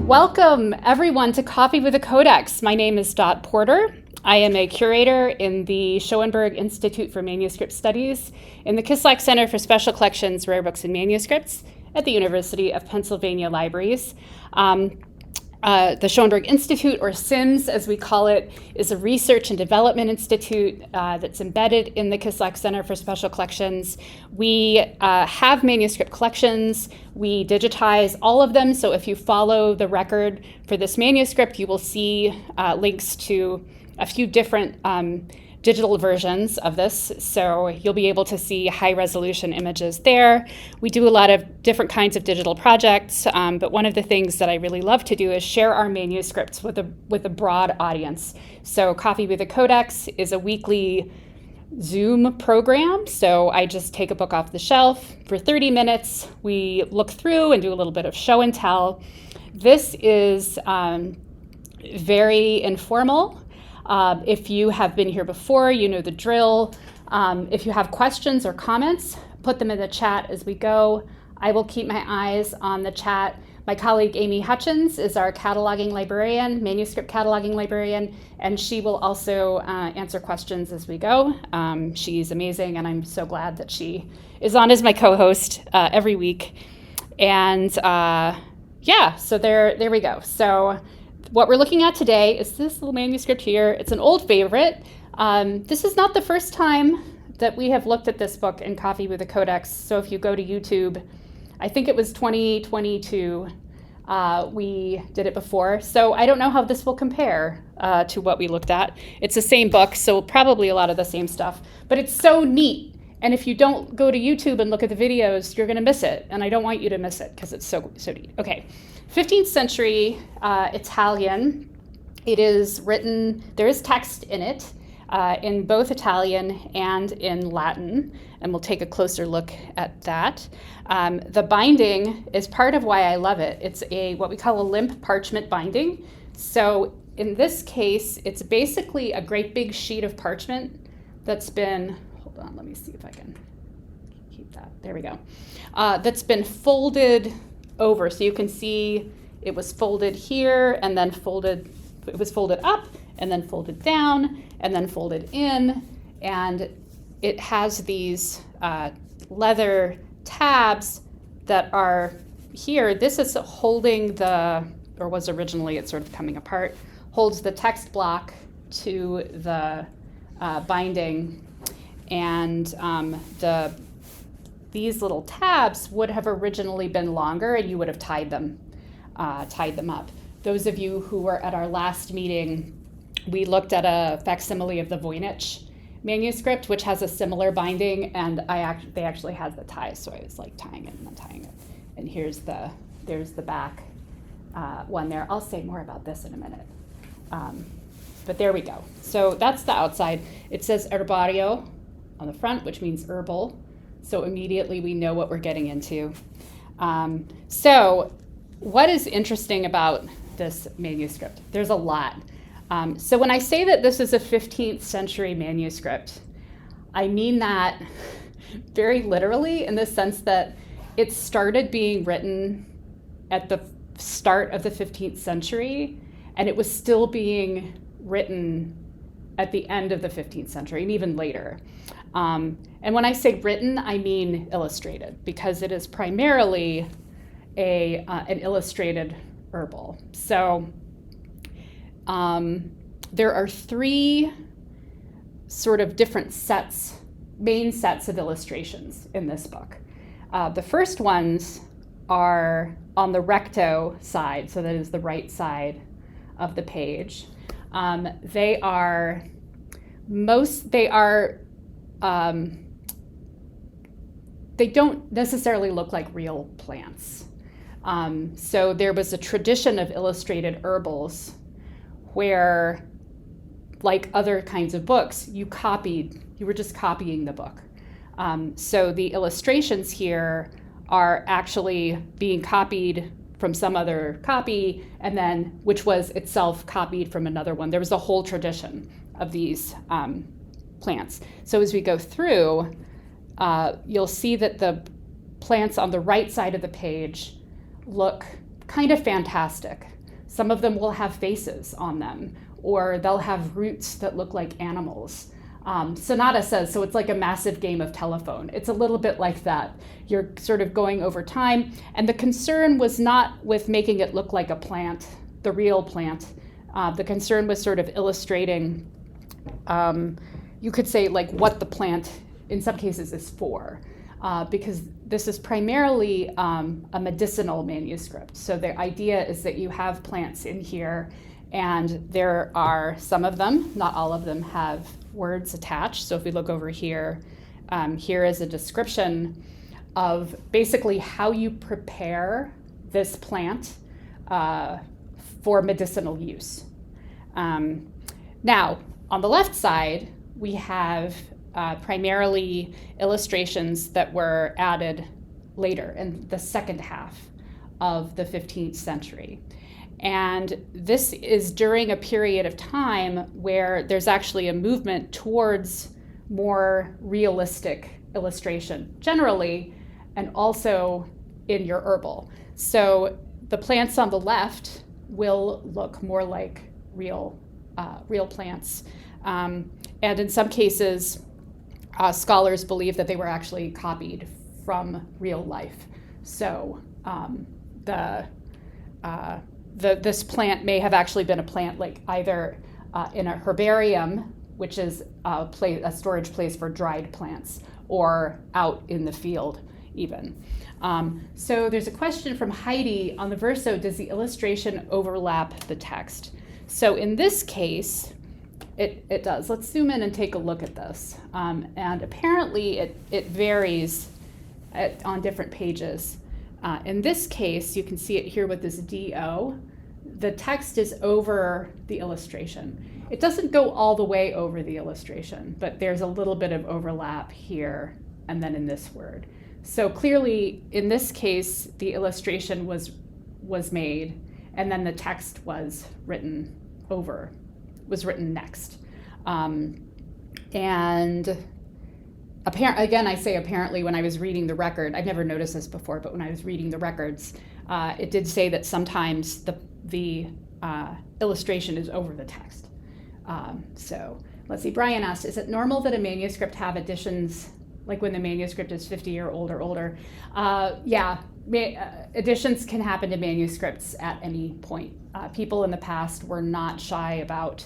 Welcome everyone to Coffee with a Codex. My name is Dot Porter. I am a curator in the Schoenberg Institute for Manuscript Studies in the Kislak Center for Special Collections, Rare Books and Manuscripts at the University of Pennsylvania Libraries. The Schoenberg Institute, or SIMS as we call it, is a research and development institute that's embedded in the Kislak Center for Special Collections. We have manuscript collections. We digitize all of them, so if you follow the record for this manuscript, you will see links to a few different digital versions of this, so you'll be able to see high-resolution images there. We do a lot of different kinds of digital projects, but one of the things that I really love to do is share our manuscripts with a broad audience. So Coffee with a Codex is a weekly Zoom program, so I just take a book off the shelf for 30 minutes. We look through and do a little bit of show and tell. This is very informal. If you have been here before, you know the drill. If you have questions or comments, put them in the chat as we go. I will keep my eyes on the chat. My colleague Amy Hutchins is our cataloging librarian, manuscript cataloging librarian, and she will also answer questions as we go. She's amazing, and I'm so glad that she is on as my co-host every week. And yeah, so there we go. So what we're looking at today is this little manuscript here. It's an old favorite. This is not the first time that we have looked at this book in Coffee with a Codex. So if you go to YouTube, I think it was 2022, we did it before. So I don't know how this will compare to what we looked at. It's the same book, so probably a lot of the same stuff, but it's so neat. And if you don't go to YouTube and look at the videos, you're gonna miss it. And I don't want you to miss it because it's so neat. Okay, 15th century Italian. It is written, there is text in it, in both Italian and in Latin. And we'll take a closer look at that. The binding is part of why I love it. It's what we call a limp parchment binding. So in this case, it's basically a great big sheet of parchment that's been, hold on, let me see if I can keep that. There we go. That's been folded over. So you can see it was folded here and then folded, it was folded up and then folded down and then folded in. And it has these leather tabs that are here. This is holding the, or was originally, it's sort of coming apart, holds the text block to the binding. And these little tabs would have originally been longer, and you would have tied them up. Those of you who were at our last meeting, we looked at a facsimile of the Voynich manuscript, which has a similar binding, and they actually had the ties, so I was like tying it and untying it. And there's the back one there. I'll say more about this in a minute. But there we go. So that's the outside. It says herbario on the front, which means herbal. So immediately we know what we're getting into. So what is interesting about this manuscript? There's a lot. So when I say that this is a 15th century manuscript, I mean that very literally, in the sense that it started being written at the start of the 15th century, and it was still being written at the end of the 15th century and even later. And when I say written, I mean illustrated, because it is primarily an illustrated herbal. So there are three sort of different main sets of illustrations in this book. The first ones are on the recto side, so that is the right side of the page. They don't necessarily look like real plants. So there was a tradition of illustrated herbals where, like other kinds of books, you were just copying the book. So the illustrations here are actually being copied from some other copy, and then which was itself copied from another one. There was a whole tradition of these plants. So as we go through, you'll see that the plants on the right side of the page look kind of fantastic. Some of them will have faces on them, or they'll have roots that look like animals. Sonata says, so it's like a massive game of telephone. It's a little bit like that. You're sort of going over time. And the concern was not with making it look like a plant, the real plant. The concern was sort of illustrating, you could say, like what the plant in some cases is for. Because this is primarily a medicinal manuscript. So the idea is that you have plants in here, and there are some of them, not all of them, have words attached. So if we look over here, here is a description of basically how you prepare this plant for medicinal use. Now, on the left side, we have primarily illustrations that were added later in the second half of the 15th century. And this is during a period of time where there's actually a movement towards more realistic illustration, generally, and also in your herbal. So the plants on the left will look more like real plants. And in some cases, scholars believe that they were actually copied from real life. So this plant may have actually been a plant like either in a herbarium, which is a storage place for dried plants, or out in the field even. So there's a question from Heidi on the verso, does the illustration overlap the text? So in this case, it does. Let's zoom in and take a look at this. And apparently it varies on different pages. In this case, you can see it here with this DO. The text is over the illustration. It doesn't go all the way over the illustration, but there's a little bit of overlap here and then in this word. So clearly, in this case, the illustration was made, and then the text was written next. And again, I say apparently, when I was reading the record, I've never noticed this before, but when I was reading the records, it did say that sometimes the illustration is over the text. So let's see, Brian asked, is it normal that a manuscript have additions, like when the manuscript is 50 or older? Yeah, additions can happen to manuscripts at any point. People in the past were not shy about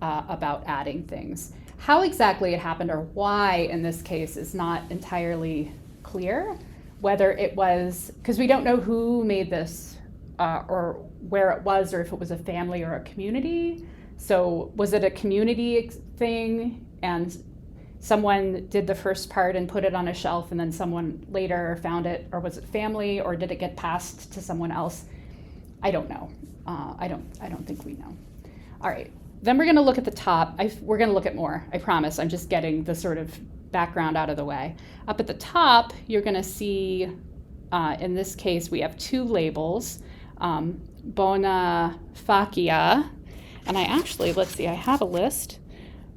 adding things. How exactly it happened or why in this case is not entirely clear. Whether it was, because we don't know who made this or where it was, or if it was a family or a community. So was it a community thing and someone did the first part and put it on a shelf and then someone later found it, or was it family, or did it get passed to someone else? I don't know. I don't think we know. All right. Then we're going to look at the top. We're going to look at more, I promise. I'm just getting the sort of background out of the way. Up at the top, you're going to see, in this case, we have two labels, Bona Facia, and I actually, let's see, I have a list.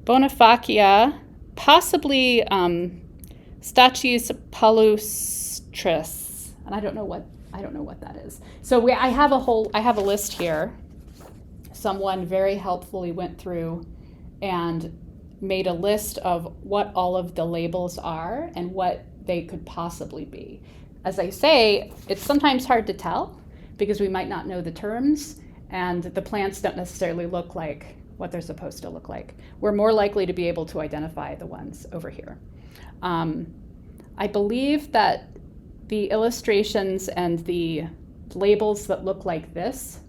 Bona Facia, possibly Stachys palustris, and I don't know what that is. So I have a list here. Someone very helpfully went through and made a list of what all of the labels are and what they could possibly be. As I say, it's sometimes hard to tell because we might not know the terms, and the plants don't necessarily look like what they're supposed to look like. We're more likely to be able to identify the ones over here. I believe that the illustrations and the labels that look like this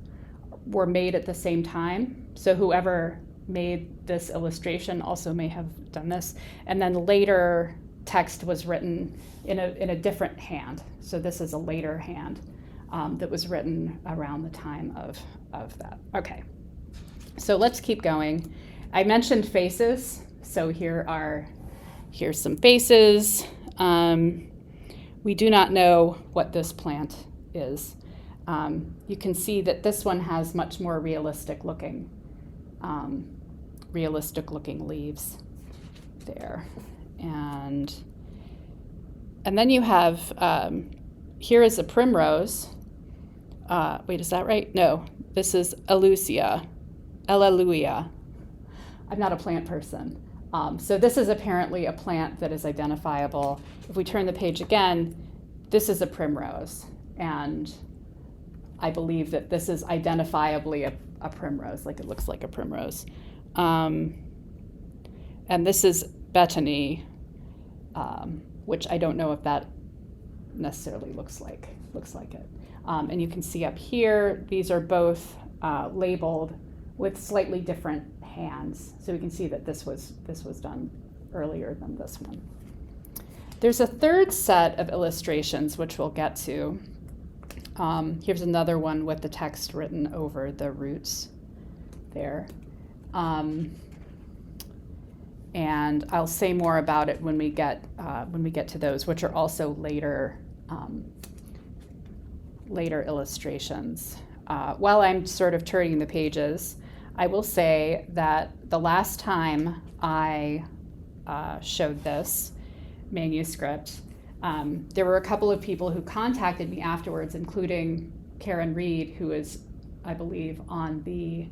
were made at the same time. So whoever made this illustration also may have done this. And then later text was written in a different hand. So this is a later hand that was written around the time of that. Okay, so let's keep going. I mentioned faces. So here's some faces. We do not know what this plant is. You can see that this one has much more realistic looking leaves there. And then you have, here is a primrose. wait, is that right? No, this is Eleusia. Alleluia. I'm not a plant person. So this is apparently a plant that is identifiable. If we turn the page again, this is a primrose. And I believe that this is identifiably a primrose, like it looks like a primrose. And this is Bethany, which I don't know if that necessarily looks like it. And you can see up here, these are both labeled with slightly different hands. So we can see that this was done earlier than this one. There's a third set of illustrations, which we'll get to. Here's another one with the text written over the roots there. And I'll say more about it when we get to those, which are also later illustrations. While I'm sort of turning the pages, I will say that the last time I showed this manuscript, there were a couple of people who contacted me afterwards, including Karen Reed, who is, I believe, on the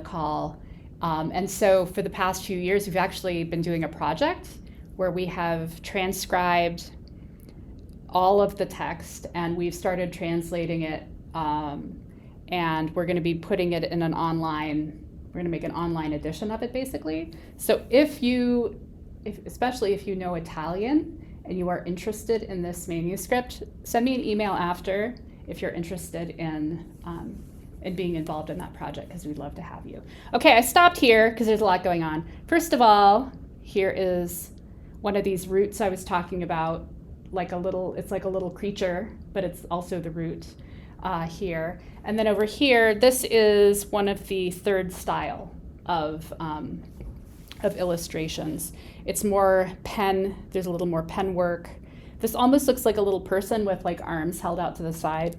call. And so for the past few years, we've actually been doing a project where we have transcribed all of the text, and we've started translating it, and we're going to be putting it in we're going to make an online edition of it, basically. So especially if you know Italian and you are interested in this manuscript, send me an email after if you're interested in being involved in that project, because we'd love to have you. Okay, I stopped here because there's a lot going on. First of all, here is one of these roots I was talking about, it's like a little creature, but it's also the root here. And then over here, this is one of the third style of illustrations. It's more pen, there's a little more pen work. This almost looks like a little person with like arms held out to the side.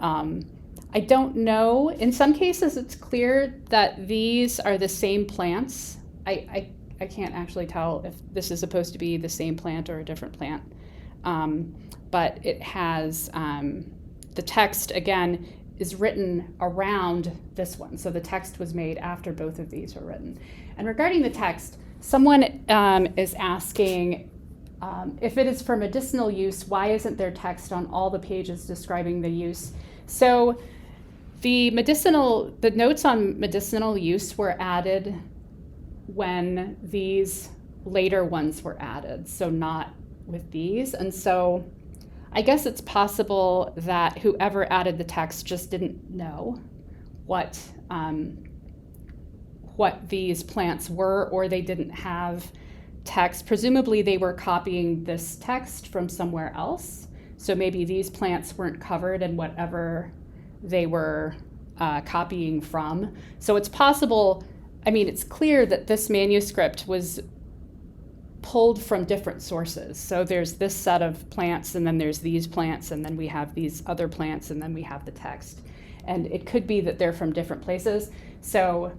I don't know, in some cases it's clear that these are the same plants. I can't actually tell if this is supposed to be the same plant or a different plant. But it has, the text again is written around this one. So the text was made after both of these were written. And regarding the text, someone is asking, if it is for medicinal use, why isn't there text on all the pages describing the use? So the notes on medicinal use were added when these later ones were added, so not with these. And so I guess it's possible that whoever added the text just didn't know what these plants were, or they didn't have text. Presumably they were copying this text from somewhere else. So maybe these plants weren't covered in whatever they were copying from. So it's possible, it's clear that this manuscript was pulled from different sources. So there's this set of plants, and then there's these plants, and then we have these other plants, and then we have the text. And it could be that they're from different places. So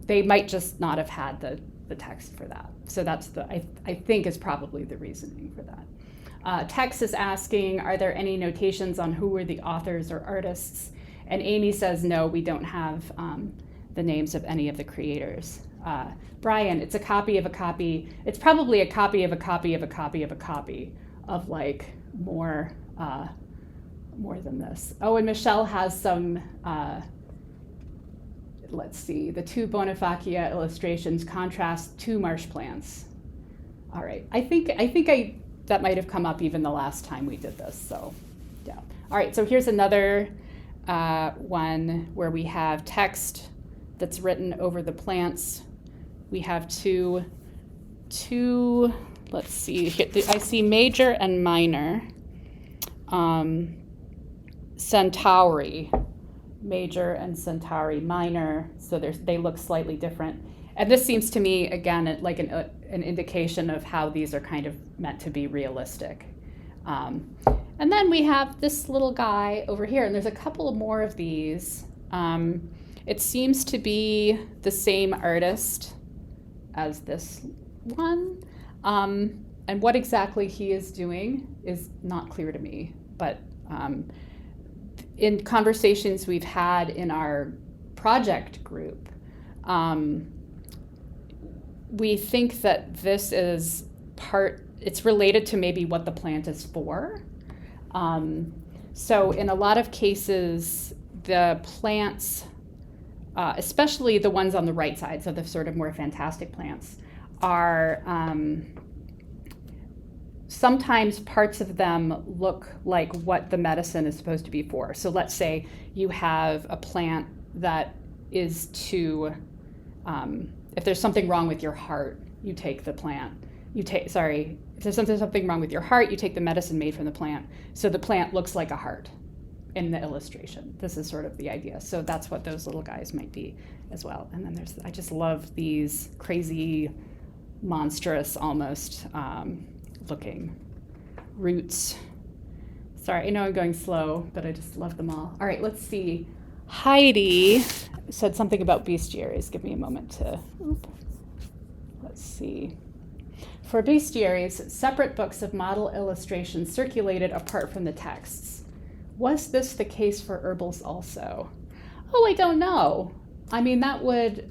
they might just not have had the text for that. So that's I think is probably the reasoning for that. Tex is asking, are there any notations on who were the authors or artists? And Amy says, no, we don't have the names of any of the creators. Brian, it's a copy of a copy. It's probably a copy of a copy of a copy of a copy of like more than this. Oh, and Michelle has some, let's see, the two Bonifacia illustrations contrast two marsh plants. All right, I think that might have come up even the last time we did this, so yeah. All right, so here's another one where we have text that's written over the plants. We have two, let's see, I see major and minor. Centauri, major and Centauri minor, so they look slightly different. And this seems to me, again, like an indication of how these are kind of meant to be realistic. And then we have this little guy over here, and there's a couple more of these. It seems to be the same artist as this one. And what exactly he is doing is not clear to me, but in conversations we've had in our project group, we think that this is it's related to maybe what the plant is for. So in a lot of cases, the plants, especially the ones on the right side, so the sort of more fantastic plants, are sometimes parts of them look like what the medicine is supposed to be for. So let's say you have a plant that is to, if there's something wrong with your heart, you take the plant. If there's something wrong with your heart, you take the medicine made from the plant. So the plant looks like a heart in the illustration. This is sort of the idea. So that's what those little guys might be as well. And then I just love these crazy, monstrous, almost looking roots. Sorry, I know I'm going slow, but I just love them all. All right, let's see. Heidi said something about bestiaries. Give me a moment to, let's see. For bestiaries, separate books of model illustrations circulated apart from the texts. Was this the case for herbals also? Oh, I don't know. I mean, that would,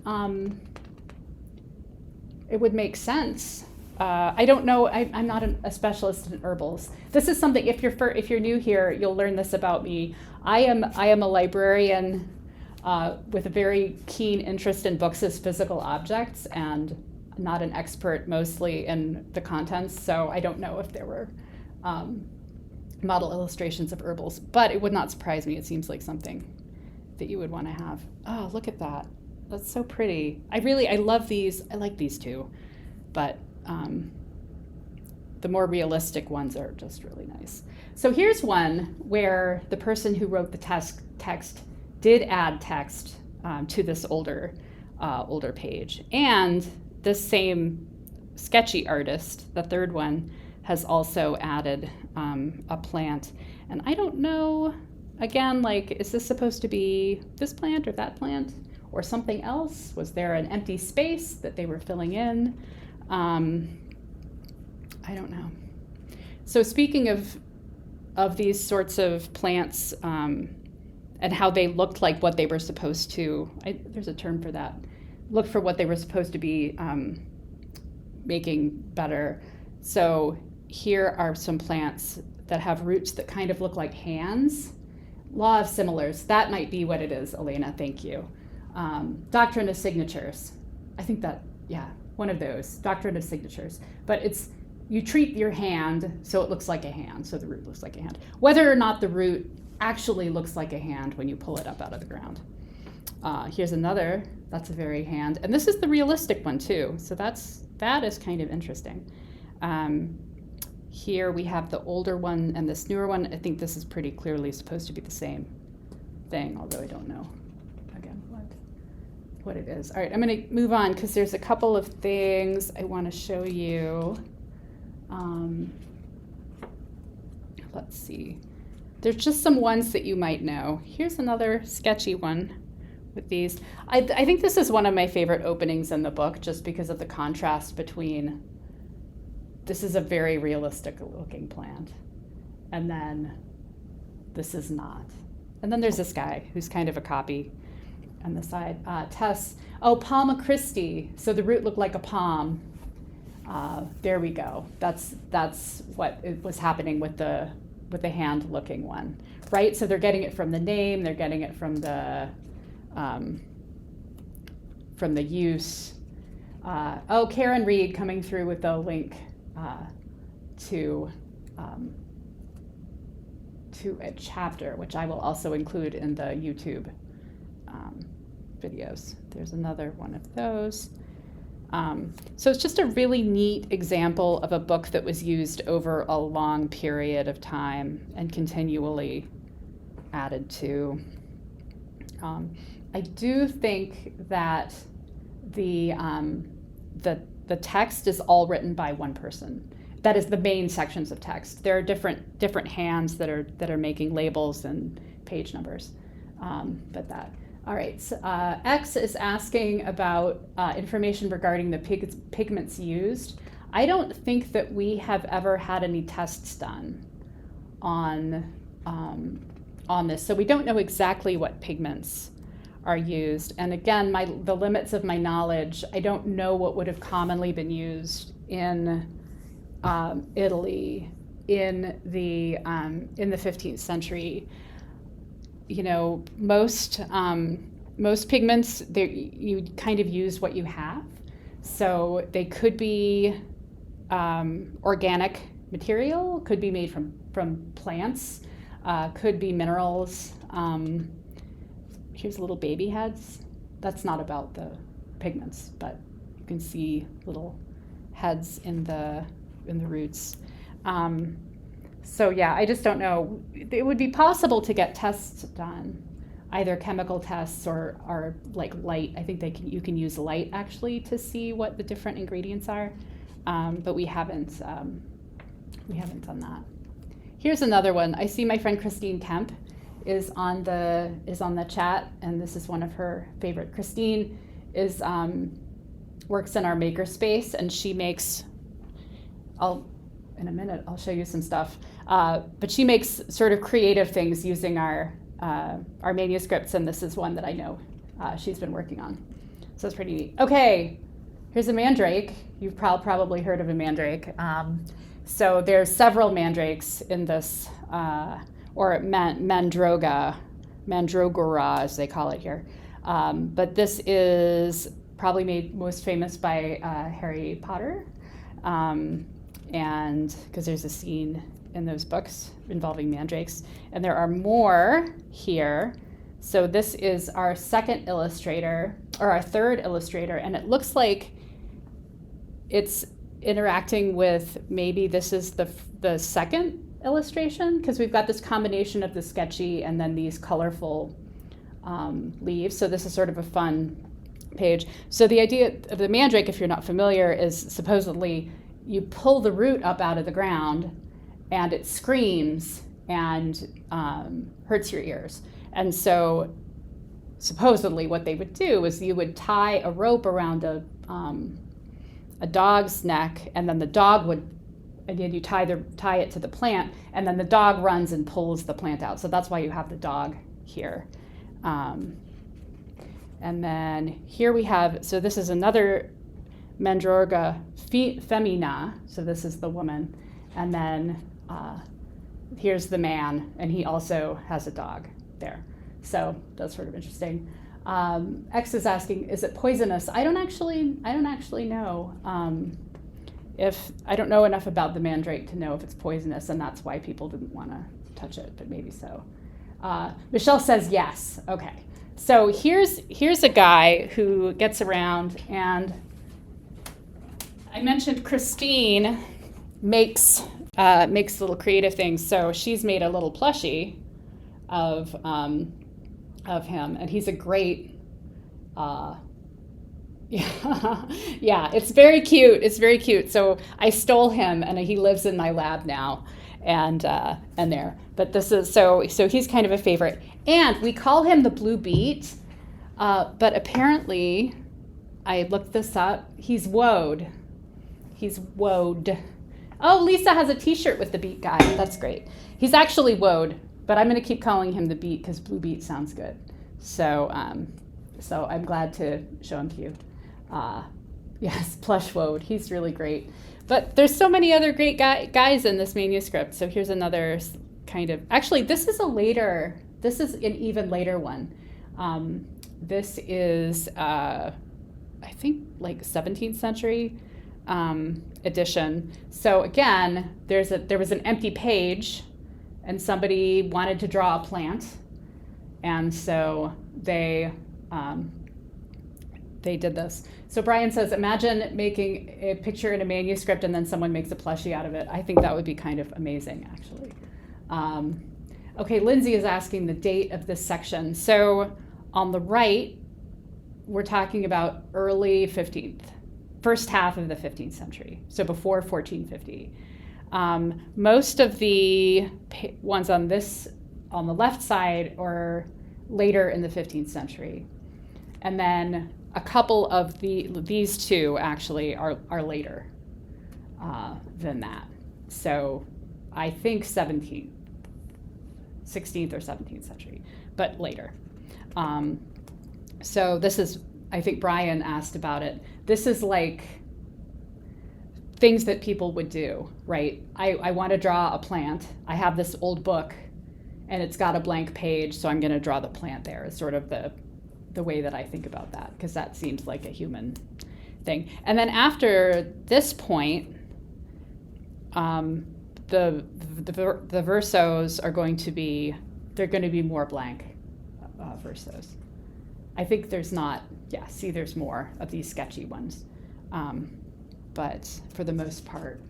it would make sense. I don't know. I'm not a specialist in herbals. This is something. If you're new here, you'll learn this about me. I am a librarian with a very keen interest in books as physical objects, and not an expert mostly in the contents. So I don't know if there were model illustrations of herbals, but it would not surprise me. It seems like something that you would want to have. Oh, look at that. That's so pretty. I love these. I like these too, but the more realistic ones are just really nice. So here's one where the person who wrote the text did add text to this older page. And this same sketchy artist, the third one, has also added a plant. And I don't know, again, like, is this supposed to be this plant or that plant or something else? Was there an empty space that they were filling in? I don't know. So speaking of these sorts of plants and how they looked like what they were supposed to, there's a term for that, look for what they were supposed to be making better. So here are some plants that have roots that kind of look like hands. Law of similars, that might be what it is, Elena, thank you. Doctrine of signatures, I think that, yeah, one of those, doctrine of signatures. But you treat your hand so it looks like a hand, so the root looks like a hand. Whether or not the root actually looks like a hand when you pull it up out of the ground. Here's another, that's a very hand. And this is the realistic one too, so that is kind of interesting. Here we have the older one and this newer one. I think this is pretty clearly supposed to be the same thing, although I don't know, again, what it is. All right, I'm gonna move on because there's a couple of things I wanna show you. Let's see. There's just some ones that you might know. Here's another sketchy one with these. I think this is one of my favorite openings in the book just because of the contrast between, this is a very realistic looking plant, and then this is not. And then there's this guy who's kind of a copy on the side. Tess, Palma Christi. So the root looked like a palm. There we go. That's what was happening with the hand-looking one, right? So they're getting it from the name. They're getting it from the use. Karen Reed coming through with the link to a chapter, which I will also include in the YouTube videos. There's another one of those. So it's just a really neat example of a book that was used over a long period of time and continually added to. I do think that the text is all written by one person. That is the main sections of text. There are different hands that are making labels and page numbers, but that. All right, so, X is asking about information regarding the pigments used. I don't think that we have ever had any tests done on on this. So we don't know exactly what pigments are used. And again, the limits of my knowledge, I don't know what would have commonly been used in Italy in the 15th century. You know, most pigments, you kind of use what you have. So they could be organic material, could be made from plants, could be minerals. Here's little baby heads. That's not about the pigments, but you can see little heads in the roots. So yeah, I just don't know. It would be possible to get tests done, either chemical tests or like light. I think you can use light actually to see what the different ingredients are, but we haven't done that. Here's another one. I see my friend Christine Kemp is on the chat, and this is one of her favorite. Christine works in our makerspace, and she makes. In a minute, I'll show you some stuff. But she makes sort of creative things using our manuscripts, and this is one that I know she's been working on. So it's pretty neat. Okay, here's a mandrake. You've probably heard of a mandrake. So there's several mandrakes in this, or mandrogora, as they call it here. But this is probably made most famous by Harry Potter. And because there's a scene in those books involving mandrakes, and there are more here. So this is our second illustrator, or our third illustrator, and it looks like it's interacting with, maybe this is the second illustration, because we've got this combination of the sketchy and then these colorful leaves. So this is sort of a fun page. So the idea of the mandrake, if you're not familiar, is supposedly you pull the root up out of the ground and it screams and hurts your ears. And so supposedly what they would do is you would tie a rope around a dog's neck, and then the dog would, and then you tie it to the plant, and then the dog runs and pulls the plant out. So that's why you have the dog here. And then here we have, so this is another Mandroga femina, so this is the woman, and then here's the man, and he also has a dog there. So that's sort of interesting. X is asking, is it poisonous? I don't actually know. I don't know enough about the mandrake to know if it's poisonous, and that's why people didn't want to touch it, but maybe so. Michelle says yes. Okay. So here's a guy who gets around, and I mentioned Christine makes little creative things. So she's made a little plushie of him, and he's a great. Yeah, it's very cute. It's very cute. So I stole him, and he lives in my lab now, and there. But this is so he's kind of a favorite, and we call him the blue beet. But apparently, I looked this up. He's woad. He's woad. Oh, Lisa has a T-shirt with the beet guy. That's great. He's actually woad, but I'm going to keep calling him the beet because blue beet sounds good. So I'm glad to show him to you. Yes, plush woad. He's really great. But there's so many other great guys in this manuscript. So here's another kind of, actually, this is an even later one. This is, I think, like 17th century edition. So again, there was an empty page, and somebody wanted to draw a plant, and so they did this. So Brian says, imagine making a picture in a manuscript and then someone makes a plushie out of it. I think that would be kind of amazing, actually. Okay, Lindsay is asking the date of this section. So on the right, we're talking about early 15th, first half of the 15th century, so before 1450. Most of the ones on the left side are later in the 15th century. And then a couple of these two actually are later than that. So I think 17th 16th or 17th century, but later. So this is, I think Brian asked about it. This is like things that people would do, right? I want to draw a plant. I have this old book and it's got a blank page, so I'm going to draw the plant there. Is sort of the way that I think about that, because that seems like a human thing. And then after this point, the versos are going to be, they're going to be more blank versos. I think there's not, yeah, see there's more of these sketchy ones. But for the most part,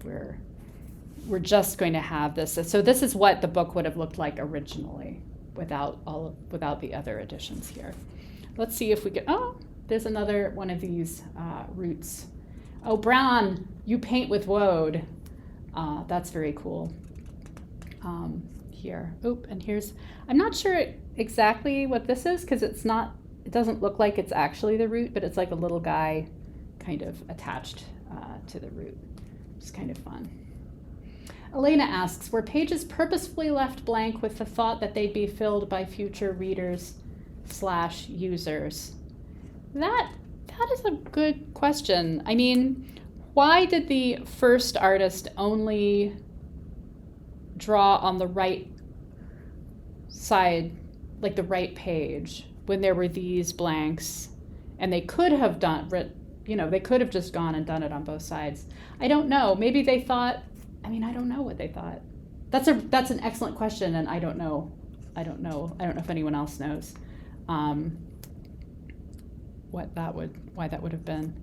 we're just going to have this. So this is what the book would have looked like originally without the other additions here. Let's see if we can, oh, there's another one of these roots. Oh, Brown, you paint with woad. That's very cool. Here, and here's, I'm not sure exactly what this is, because it doesn't look like it's actually the root, but it's like a little guy kind of attached to the root. It's kind of fun. Elena asks, were pages purposefully left blank with the thought that they'd be filled by future readers/users? That is a good question. I mean, why did the first artist only draw on the right side, like the right page, when there were these blanks, and they could have they could have just gone and done it on both sides. I don't know. Maybe they thought, I don't know what they thought. That's an excellent question, and I don't know if anyone else knows why that would have been.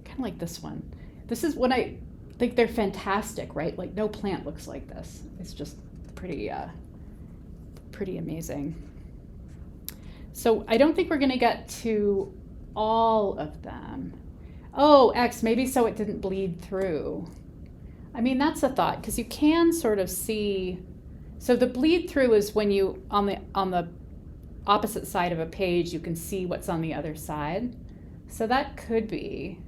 Kind of like this one. This is what I think, they're fantastic, right? Like no plant looks like this. It's just pretty amazing. So I don't think we're going to get to all of them. Oh, X, maybe so it didn't bleed through. That's a thought, because you can sort of see. So the bleed through is when you, on the opposite side of a page, you can see what's on the other side. So that could be,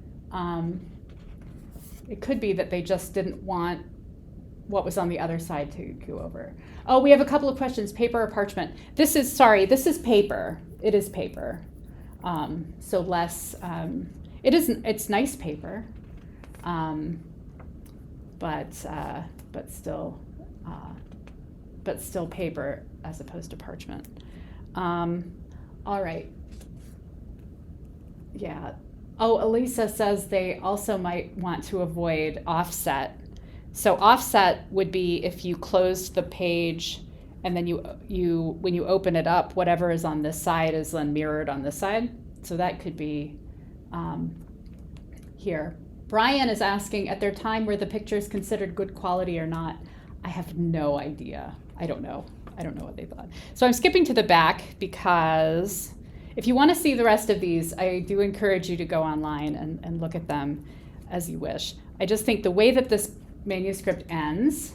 it could be that they just didn't want what was on the other side to go over. Oh, we have a couple of questions. Paper or parchment? This is paper. It is paper. So less, it's nice paper, but still paper as opposed to parchment. All right. Yeah. Oh, Elisa says they also might want to avoid offset. So offset would be if you closed the page and then you when you open it up, whatever is on this side is then mirrored on this side. So that could be here. Brian is asking, at their time, were the pictures considered good quality or not? I have no idea. I don't know what they thought. So I'm skipping to the back, because if you want to see the rest of these, I do encourage you to go online and look at them as you wish. I just think the way that this manuscript ends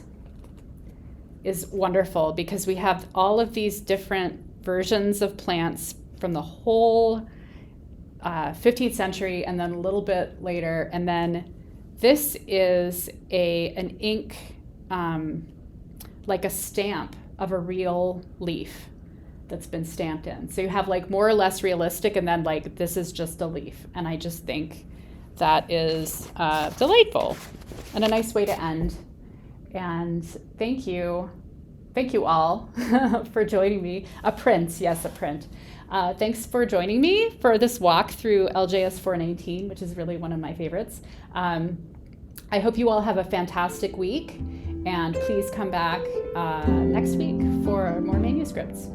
is wonderful, because we have all of these different versions of plants from the whole 15th century and then a little bit later. And then this is an ink, like a stamp of a real leaf that's been stamped in. So you have like more or less realistic, and then like this is just a leaf. And I just think that is delightful and a nice way to end. And thank you all for joining me. A print. Thanks for joining me for this walk through LJS 419, which is really one of my favorites. I hope you all have a fantastic week, and please come back next week for more manuscripts.